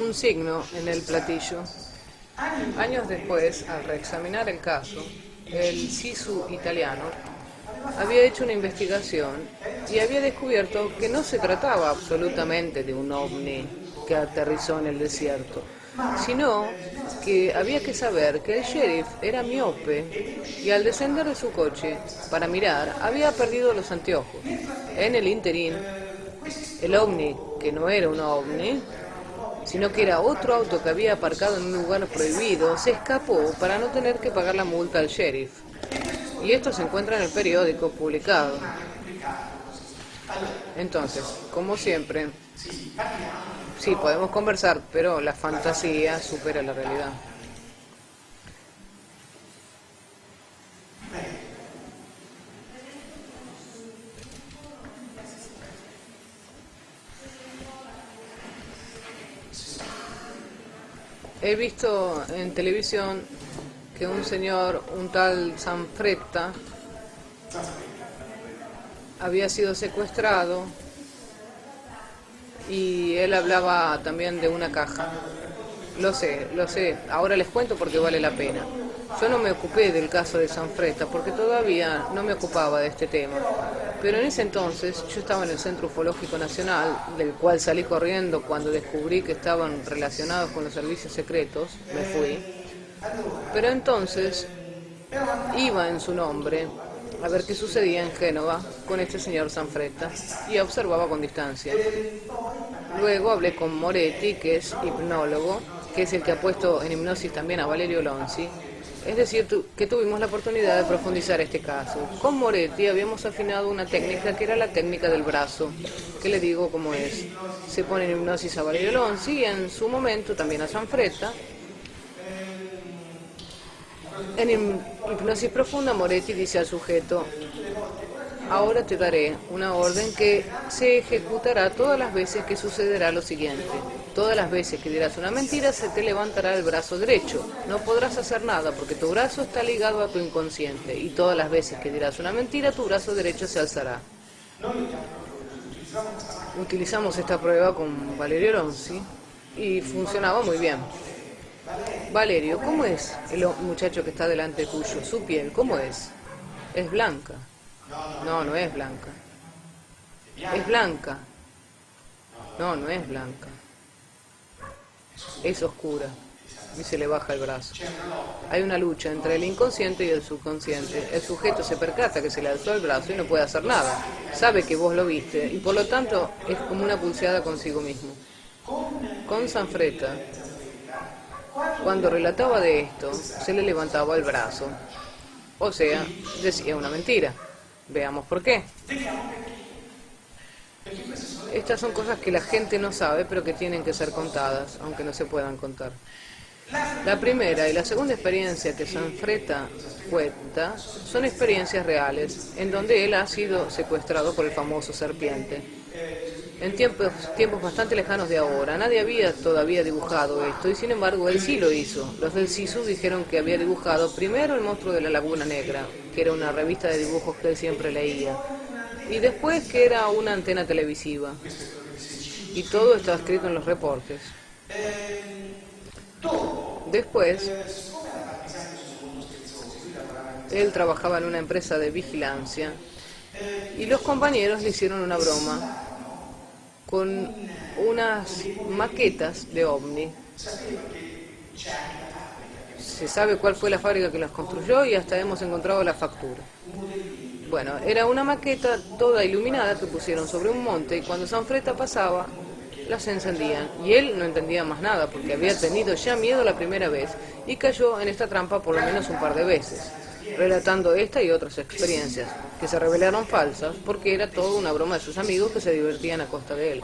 un signo en el platillo. Años después, al reexaminar el caso, el SISU italiano había hecho una investigación y había descubierto que no se trataba absolutamente de un ovni que aterrizó en el desierto, sino que había que saber que el sheriff era miope y al descender de su coche para mirar había perdido los anteojos. En el interín, el ovni, que no era un ovni, sino que era otro auto que había aparcado en un lugar prohibido, se escapó para no tener que pagar la multa al sheriff. Y esto se encuentra en el periódico publicado. Entonces, como siempre, sí, podemos conversar, pero la fantasía supera la realidad. He visto en televisión que un señor, un tal Sanfretta, había sido secuestrado y él hablaba también de una caja. Lo sé, ahora les cuento porque vale la pena. Yo no me ocupé del caso de Sanfretta porque todavía no me ocupaba de este tema. Pero en ese entonces yo estaba en el Centro Ufológico Nacional, del cual salí corriendo cuando descubrí que estaban relacionados con los servicios secretos, me fui. Pero entonces iba en su nombre a ver qué sucedía en Génova con este señor Sanfretta y observaba con distancia. Luego hablé con Moretti, que es hipnólogo, que es el que ha puesto en hipnosis también a Valerio Lonzi. Es decir, que tuvimos la oportunidad de profundizar este caso. Con Moretti habíamos afinado una técnica que era la técnica del brazo, que le digo cómo es. Se pone en hipnosis a Valerio Lonzi y en su momento también a Sanfretta. En hipnosis profunda, Moretti dice al sujeto: ahora te daré una orden que se ejecutará todas las veces que sucederá lo siguiente. Todas las veces que dirás una mentira se te levantará el brazo derecho. No podrás hacer nada porque tu brazo está ligado a tu inconsciente. Y todas las veces que dirás una mentira tu brazo derecho se alzará. Utilizamos esta prueba con Valerio Lonzi y funcionaba muy bien. Valerio, ¿cómo es el muchacho que está delante tuyo? Su piel, ¿cómo es? Es blanca. No, no es blanca. Es blanca. No, no es blanca. Es oscura. Y se le baja el brazo. Hay una lucha entre el inconsciente y el subconsciente. El sujeto se percata que se le alzó el brazo y no puede hacer nada. Sabe que vos lo viste y por lo tanto es como una pulseada consigo mismo. Con Sanfretta, cuando relataba de esto, se le levantaba el brazo. O sea, decía una mentira. Veamos por qué. Estas son cosas que la gente no sabe, pero que tienen que ser contadas, aunque no se puedan contar. La primera y la segunda experiencia que Sanfretta cuenta son experiencias reales, en donde él ha sido secuestrado por el famoso serpiente. En tiempos bastante lejanos de ahora, nadie había todavía dibujado esto, y sin embargo él sí lo hizo. Los del SISU dijeron que había dibujado primero El monstruo de la Laguna Negra, que era una revista de dibujos que él siempre leía, y después que era una antena televisiva. Y todo está escrito en los reportes. Después, él trabajaba en una empresa de vigilancia, y los compañeros le hicieron una broma con unas maquetas de ovni. Se sabe cuál fue la fábrica que las construyó y hasta hemos encontrado la factura. Bueno, era una maqueta toda iluminada que pusieron sobre un monte y cuando Sanfretta pasaba, las encendían. Y él no entendía más nada porque había tenido ya miedo la primera vez y cayó en esta trampa por lo menos un par de veces, relatando esta y otras experiencias, que se revelaron falsas porque era todo una broma de sus amigos que se divertían a costa de él.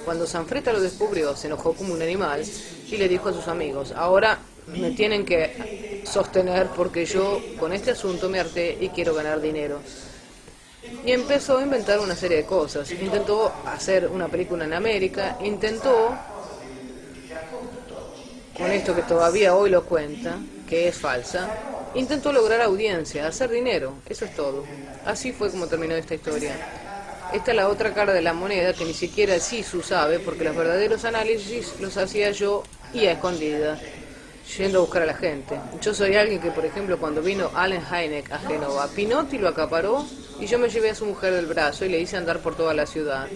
Cuando Sanfretta lo descubrió, se enojó como un animal y le dijo a sus amigos: ahora me tienen que sostener porque yo con este asunto me harté y quiero ganar dinero. Y empezó a inventar una serie de cosas. Intentó hacer una película en América, intentó, con esto que todavía hoy lo cuenta, que es falsa, intentó lograr audiencia, hacer dinero, eso es todo. Así fue como terminó esta historia. esta es la otra cara de la moneda que ni siquiera Sisu sabe, porque los verdaderos análisis los hacía yo y a escondidas, yendo a buscar a la gente. Yo soy alguien que, por ejemplo, cuando vino Allen Hynek a Génova, Pinotti lo acaparó y yo me llevé a su mujer del brazo y le hice andar por toda la ciudad.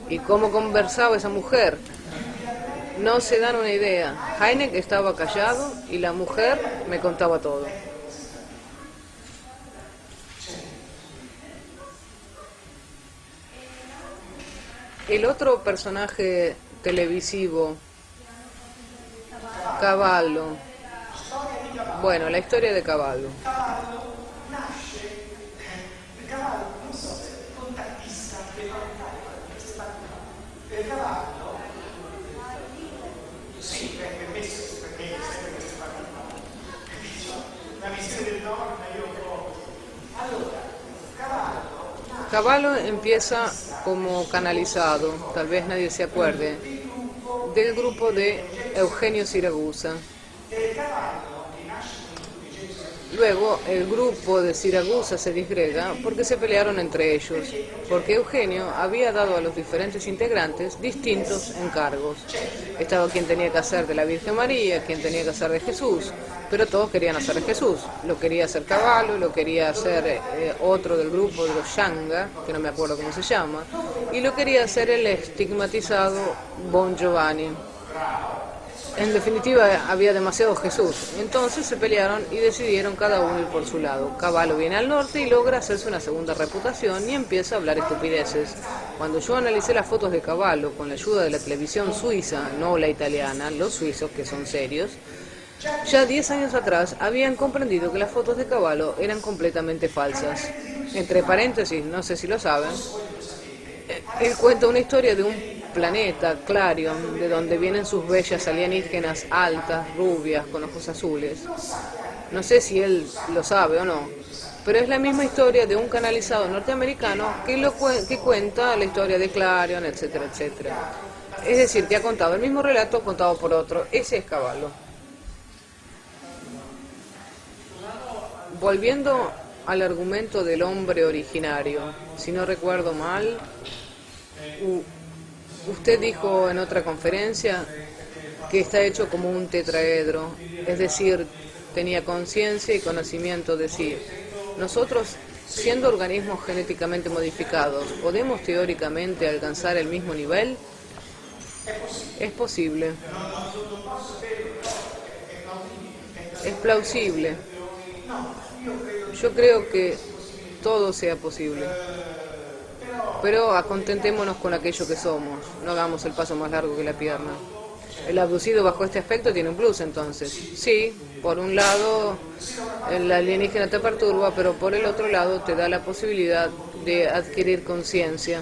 ¿Y cómo conversaba esa mujer? No se dan una idea. Hynek estaba callado y la mujer me contaba todo. El otro personaje televisivo, Cavallo. Bueno, la historia de Cavallo. Cavallo empieza como canalizado, tal vez nadie se acuerde, del grupo de Eugenio Siragusa. Luego el grupo de Siragusa se disgrega porque se pelearon entre ellos, porque Eugenio había dado a los diferentes integrantes distintos encargos. Estaba quien tenía que hacer de la Virgen María, quien tenía que hacer de Jesús, pero todos querían hacer de Jesús. Lo quería hacer Cavallo, lo quería hacer otro del grupo de los Yanga, que no me acuerdo cómo se llama, y lo quería hacer el estigmatizado Bon Giovanni. En definitiva, había demasiado Jesús. Entonces se pelearon y decidieron cada uno ir por su lado. Cavallo viene al norte y logra hacerse una segunda reputación y empieza a hablar estupideces. Cuando yo analicé las fotos de Cavallo con la ayuda de la televisión suiza, no la italiana, los suizos que son serios, ya 10 años atrás habían comprendido que las fotos de Cavallo eran completamente falsas. Entre paréntesis, no sé si lo saben, él cuenta una historia de un planeta, Clarion, de donde vienen sus bellas alienígenas altas, rubias, con ojos azules. No sé si él lo sabe o no, pero es la misma historia de un canalizado norteamericano que cuenta la historia de Clarion, etcétera, etcétera. Es decir, que ha contado el mismo relato contado por otro. Ese es Cavallo. Volviendo al argumento del hombre originario, si no recuerdo mal, usted dijo en otra conferencia que está hecho como un tetraedro, es decir, tenía conciencia y conocimiento de sí. Nosotros, siendo organismos genéticamente modificados, ¿podemos teóricamente alcanzar el mismo nivel? Es posible. Es plausible. Yo creo que todo sea posible. Pero contentémonos con aquello que somos, no hagamos el paso más largo que la pierna. El abducido bajo este aspecto tiene un plus entonces. Sí, por un lado el alienígena te perturba, pero por el otro lado te da la posibilidad de adquirir conciencia.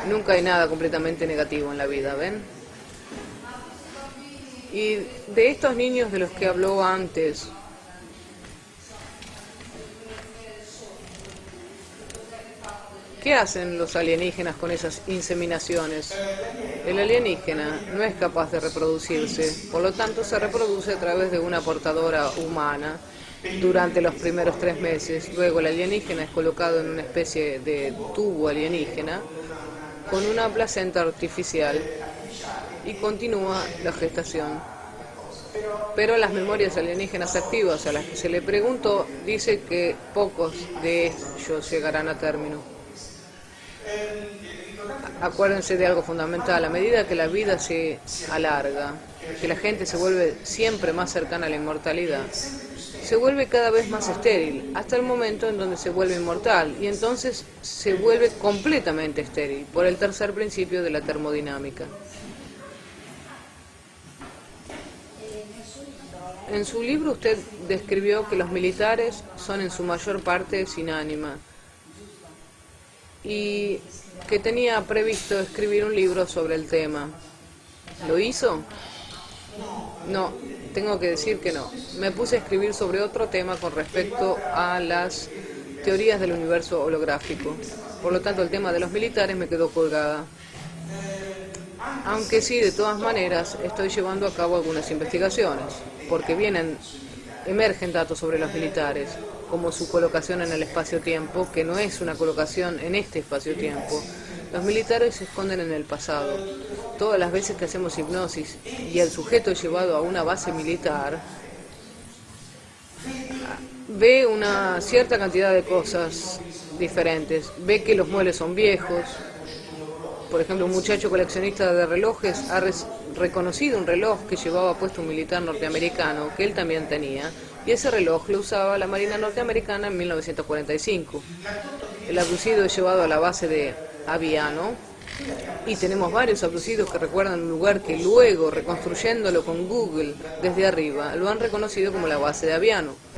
Nunca hay nada completamente negativo en la vida, ¿ven? Y de estos niños de los que habló antes, ¿qué hacen los alienígenas con esas inseminaciones? El alienígena no es capaz de reproducirse, por lo tanto se reproduce a través de una portadora humana durante los primeros 3 meses. Luego el alienígena es colocado en una especie de tubo alienígena con una placenta artificial y continúa la gestación. Pero las memorias alienígenas activas a las que se le preguntó dice que pocos de ellos llegarán a término. Acuérdense de algo fundamental: a medida que la vida se alarga, que la gente se vuelve siempre más cercana a la inmortalidad, se vuelve cada vez más estéril, hasta el momento en donde se vuelve inmortal, y entonces se vuelve completamente estéril, por el tercer principio de la termodinámica. En su libro usted describió que los militares son en su mayor parte sin ánima, y que tenía previsto escribir un libro sobre el tema. ¿Lo hizo? No, tengo que decir que no. Me puse a escribir sobre otro tema con respecto a las teorías del universo holográfico. Por lo tanto, el tema de los militares me quedó colgada. Aunque sí, de todas maneras, estoy llevando a cabo algunas investigaciones, porque emergen datos sobre los militares. como su colocación en el espacio-tiempo, que no es una colocación en este espacio-tiempo. Los militares se esconden en el pasado. Todas las veces que hacemos hipnosis y el sujeto es llevado a una base militar, ve una cierta cantidad de cosas diferentes. Ve que los muebles son viejos. Por ejemplo, un muchacho coleccionista de relojes ha reconocido un reloj que llevaba puesto un militar norteamericano, que él también tenía, y ese reloj lo usaba la Marina norteamericana en 1945. El abducido es llevado a la base de Aviano, y tenemos varios abducidos que recuerdan un lugar que luego, reconstruyéndolo con Google desde arriba, lo han reconocido como la base de Aviano.